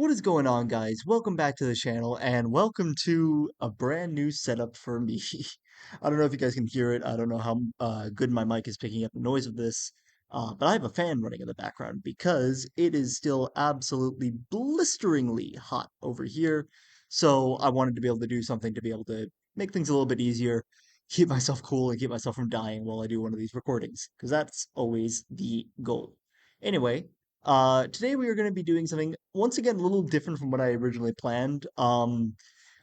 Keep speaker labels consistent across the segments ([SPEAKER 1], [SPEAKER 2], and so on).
[SPEAKER 1] What is going on, guys? Welcome back to the channel, and welcome to a brand new setup for me. I don't know if you guys can hear it. I don't know how good my mic is picking up the noise of this, but I have a fan running in the background because it is still absolutely blisteringly hot over here. So I wanted to be able to do something to be able to make things a little bit easier, keep myself cool, and keep myself from dying while I do one of these recordings, because that's always the goal. Anyway. Today we are going to be doing something once again a little different from what I originally planned.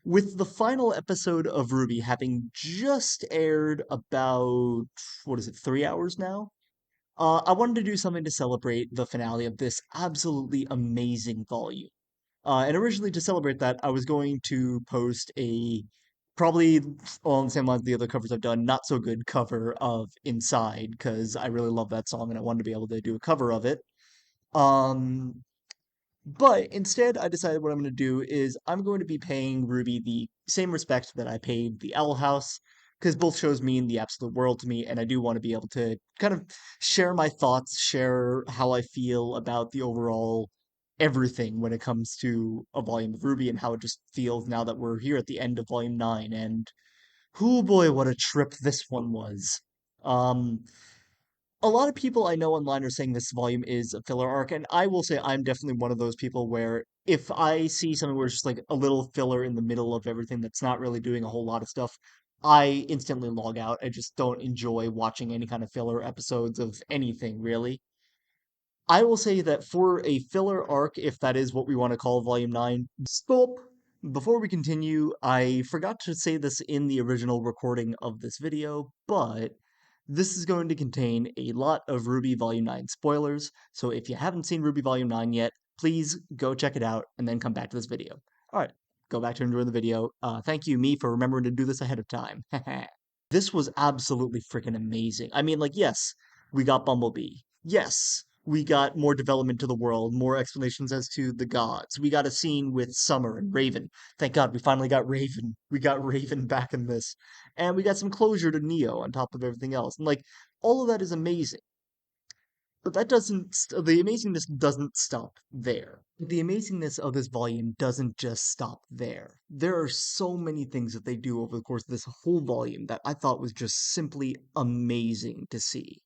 [SPEAKER 1] With the final episode of Ruby having just aired about, what is it, 3 hours now? I wanted to do something to celebrate the finale of this absolutely amazing volume. And originally to celebrate that, I was going to post a probably along the same lines the other covers I've done, not so good cover of Inside, because I really love that song and I wanted to be able to do a cover of it. Um, but instead, I decided what I'm going to do is I'm going to be paying Ruby the same respect that I paid the Owl House, because both shows mean the absolute world to me, and I do want to be able to kind of share my thoughts, share how I feel about the overall everything when it comes to a volume of Ruby and how it just feels now that we're here at the end of Volume 9. And whoo boy, what a trip this one was. Um, a lot of people I know online are saying this volume is a filler arc, and I will say I'm definitely one of those people where if I see something where it's just like a little filler in the middle of everything that's not really doing a whole lot of stuff, I instantly log out. I just don't enjoy watching any kind of filler episodes of anything, really. I will say that for a filler arc, if that is what we want to call Volume 9, stop! Before we continue, I forgot to say this in the original recording of this video, but this is going to contain a lot of Ruby Volume 9 spoilers, so if you haven't seen Ruby Volume 9 yet, please go check it out and then come back to this video. Alright, go back to enjoying the video. Thank you, me, for remembering to do this ahead of time. This was absolutely freaking amazing. I mean, like, yes, we got Bumblebee. Yes, we got more development to the world, more explanations as to the gods. We got a scene with Summer and Raven. Thank God we finally got Raven. We got Raven back in this. And we got some closure to Neo on top of everything else. And, like, all of that is amazing. But that doesn't, the amazingness doesn't stop there. The amazingness of this volume doesn't just stop there. There are so many things that they do over the course of this whole volume that I thought was just simply amazing to see.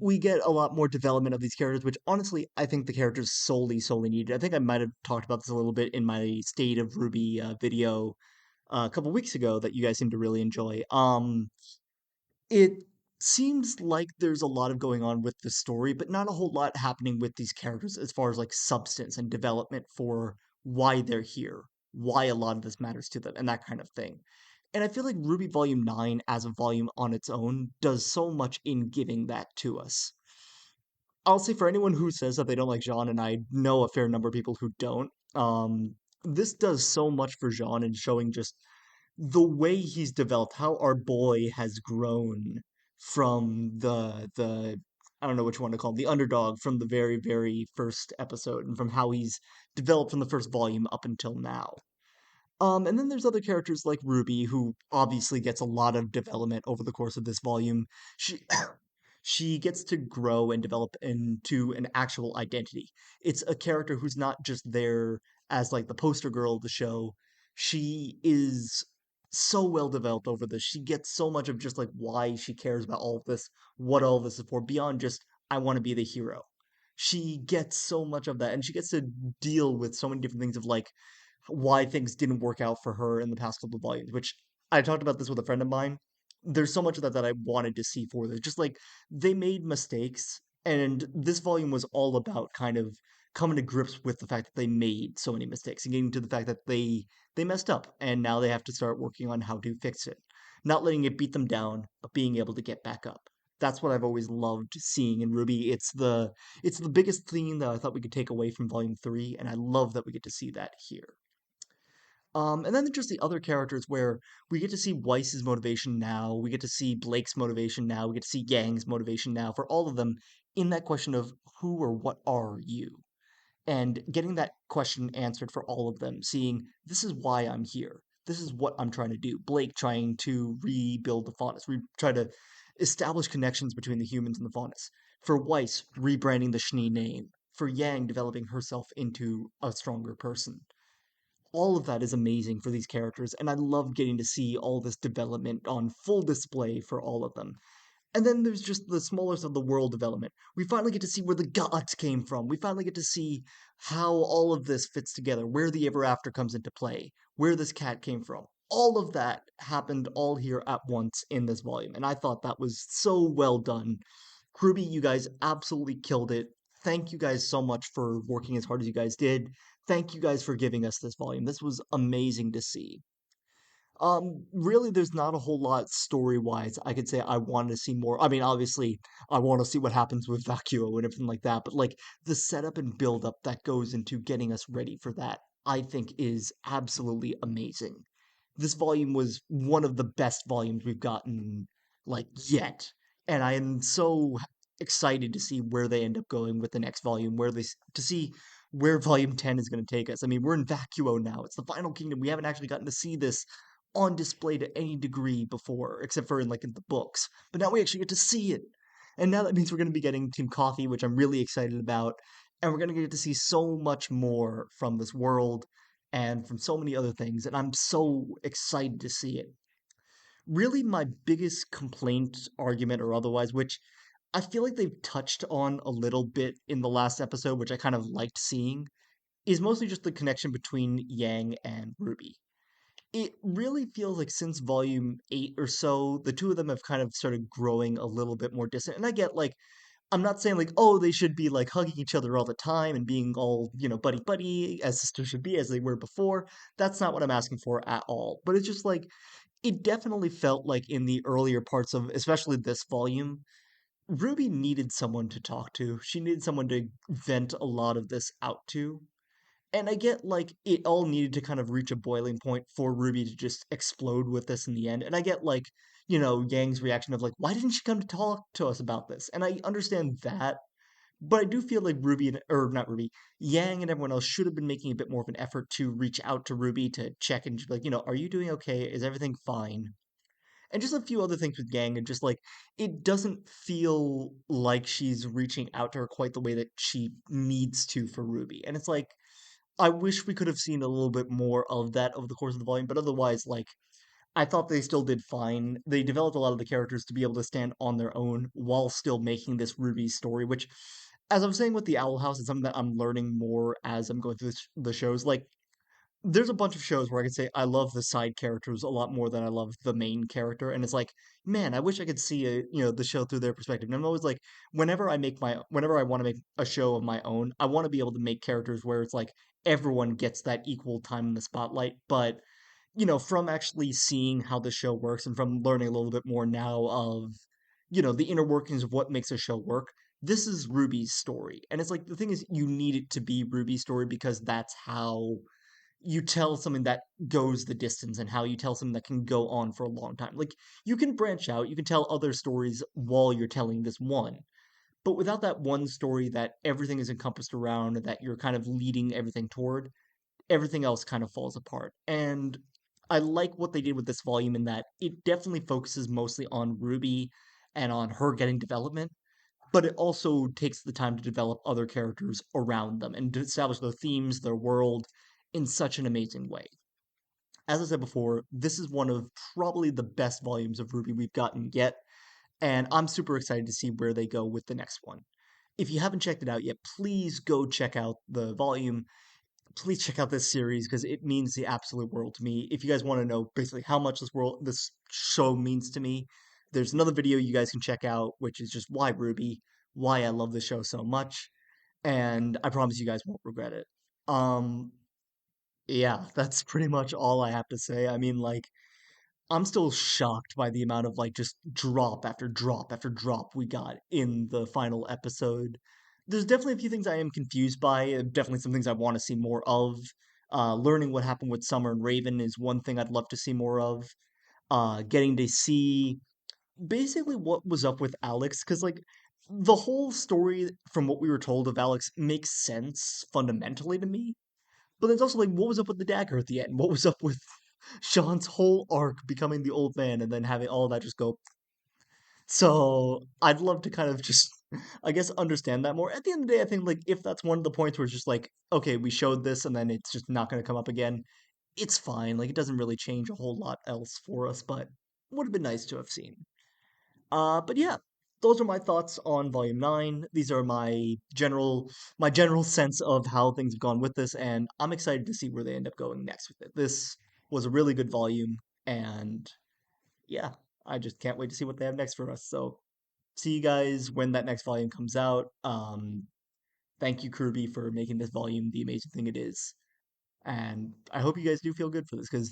[SPEAKER 1] We get a lot more development of these characters, which honestly, I think the characters solely needed. I think I might have talked about this a little bit in my State of Ruby video a couple weeks ago that you guys seem to really enjoy. It seems like there's a lot of going on with the story, but not a whole lot happening with these characters as far as like substance and development for why they're here, why a lot of this matters to them, and that kind of thing. And I feel like Ruby Volume 9 as a volume on its own does so much in giving that to us. I'll say for anyone who says that they don't like Jean, and I know a fair number of people who don't, this does so much for Jean in showing just the way he's developed, how our boy has grown from the I don't know which one to call him, the underdog from the very first episode, and from how he's developed from the first volume up until now. And then there's other characters like Ruby, who obviously gets a lot of development over the course of this volume. She she gets to grow and develop into an actual identity. It's a character who's not just there as like the poster girl of the show. She is so well developed over this. She gets so much of just like why she cares about all of this, what all of this is for, beyond just I want to be the hero. She gets so much of that, and she gets to deal with so many different things of like why things didn't work out for her in the past couple of volumes, which I talked about this with a friend of mine. There's so much of that that I wanted to see for this. Just like they made mistakes, and this volume was all about kind of coming to grips with the fact that they made so many mistakes and getting to the fact that they messed up and now they have to start working on how to fix it. Not letting it beat them down, but being able to get back up. That's what I've always loved seeing in Ruby. It's the biggest theme that I thought we could take away from Volume 3, and I love that we get to see that here. And then there's just the other characters where we get to see Weiss's motivation now, we get to see Blake's motivation now, we get to see Yang's motivation now, for all of them in that question of who or what are you? And getting that question answered for all of them, seeing this is why I'm here. This is what I'm trying to do. Blake trying to rebuild the Faunus, try to establish connections between the humans and the Faunus. For Weiss, rebranding the Schnee name. for Yang developing herself into a stronger person. All of that is amazing for these characters, and I love getting to see all this development on full display for all of them. And then there's just the smallest of the world development. We finally get to see where the gods came from. We finally get to see how all of this fits together, where the ever after comes into play, where this cat came from. All of that happened all here at once in this volume, and I thought that was so well done. Ruby, you guys absolutely killed it. Thank you guys so much for working as hard as you guys did. Thank you guys for giving us this volume. This was amazing to see. Really, there's not a whole lot story-wise. I could say I wanted to see more. I mean, obviously, I want to see what happens with Vacuo and everything like that, but like the setup and build-up that goes into getting us ready for that, I think is absolutely amazing. This volume was one of the best volumes we've gotten, like, yet. And I am so excited to see where they end up going with the next volume, to see where volume 10 is going to take us. I mean, we're in Vacuo now. It's the final kingdom. We haven't actually gotten to see this on display to any degree before, except for in the books. But now we actually get to see it. And now that means we're going to be getting Team Coffee, which I'm really excited about, and we're going to get to see so much more from this world and from so many other things, and I'm so excited to see it. Really, my biggest complaint, argument, or otherwise, which I feel like they've touched on a little bit in the last episode, which I kind of liked seeing, is mostly just the connection between Yang and Ruby. It really feels like since volume 8 or so, the two of them have kind of started growing a little bit more distant. And I get I'm not saying oh, they should be hugging each other all the time and being all, buddy buddy as sisters should be as they were before. That's not what I'm asking for at all. But it's just it definitely felt like in the earlier parts of especially this volume, Ruby needed someone to talk to. She needed someone to vent a lot of this out to. And I get it all needed to kind of reach a boiling point for Ruby to just explode with this in the end. And I get Yang's reaction of why didn't she come to talk to us about this? And I understand that, but I do feel like Ruby or not Ruby, Yang and everyone else should have been making a bit more of an effort to reach out to Ruby to check and just be are you doing okay? Is everything fine? And just a few other things with Yang, and just it doesn't feel like she's reaching out to her quite the way that she needs to for Ruby. And it's I wish we could have seen a little bit more of that over the course of the volume, but otherwise, I thought they still did fine. They developed a lot of the characters to be able to stand on their own while still making this Ruby story, which, as I was saying with the Owl House, is something that I'm learning more as I'm going through the shows. There's a bunch of shows where I can say I love the side characters a lot more than I love the main character, and it's man, I wish I could see the show through their perspective. And I'm always whenever I want to make a show of my own, I want to be able to make characters where it's everyone gets that equal time in the spotlight. But from actually seeing how the show works and from learning a little bit more now of the inner workings of what makes a show work. This is Ruby's story, and it's the thing is you need it to be Ruby's story because that's how you tell something that goes the distance and how you tell something that can go on for a long time. You can branch out, you can tell other stories while you're telling this one. But without that one story that everything is encompassed around, that you're kind of leading everything toward, everything else kind of falls apart. And I like what they did with this volume in that it definitely focuses mostly on Ruby and on her getting development, but it also takes the time to develop other characters around them and to establish their themes, their world in such an amazing way. As I said before, this is one of probably the best volumes of Ruby we've gotten yet, and I'm super excited to see where they go with the next one. If you haven't checked it out yet, please go check out the volume. Please check out this series because it means the absolute world to me. If you guys want to know basically how much this show means to me, there's another video you guys can check out, which is just why Ruby, why I love the show so much, and I promise you guys won't regret it. Um, yeah, that's pretty much all I have to say. I mean, I'm still shocked by the amount of just drop after drop after drop we got in the final episode. There's definitely a few things I am confused by, definitely some things I want to see more of. Learning what happened with Summer and Raven is one thing I'd love to see more of. Getting to see basically what was up with Alex, because the whole story from what we were told of Alex makes sense fundamentally to me. But there's also what was up with the dagger at the end? What was up with Sean's whole arc becoming the old man and then having all that just go. So I'd love to kind of just I guess understand that more. At the end of the day, I think like if that's one of the points where it's just like, okay, we showed this and then it's just not going to come up again, it's fine. Like it doesn't really change a whole lot else for us, but would have been nice to have seen. But yeah, those are my thoughts on Volume 9. These are my general sense of how things have gone with this, and I'm excited to see where they end up going next with it. This was a really good volume, and yeah, I just can't wait to see what they have next for us. So see you guys when that next volume comes out. Thank you, Kirby, for making this volume the amazing thing it is. And I hope you guys do feel good for this because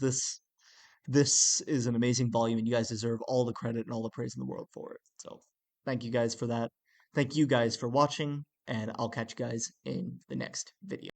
[SPEAKER 1] this is an amazing volume and you guys deserve all the credit and all the praise in the world for it. So thank you guys for that. Thank you guys for watching, and I'll catch you guys in the next video.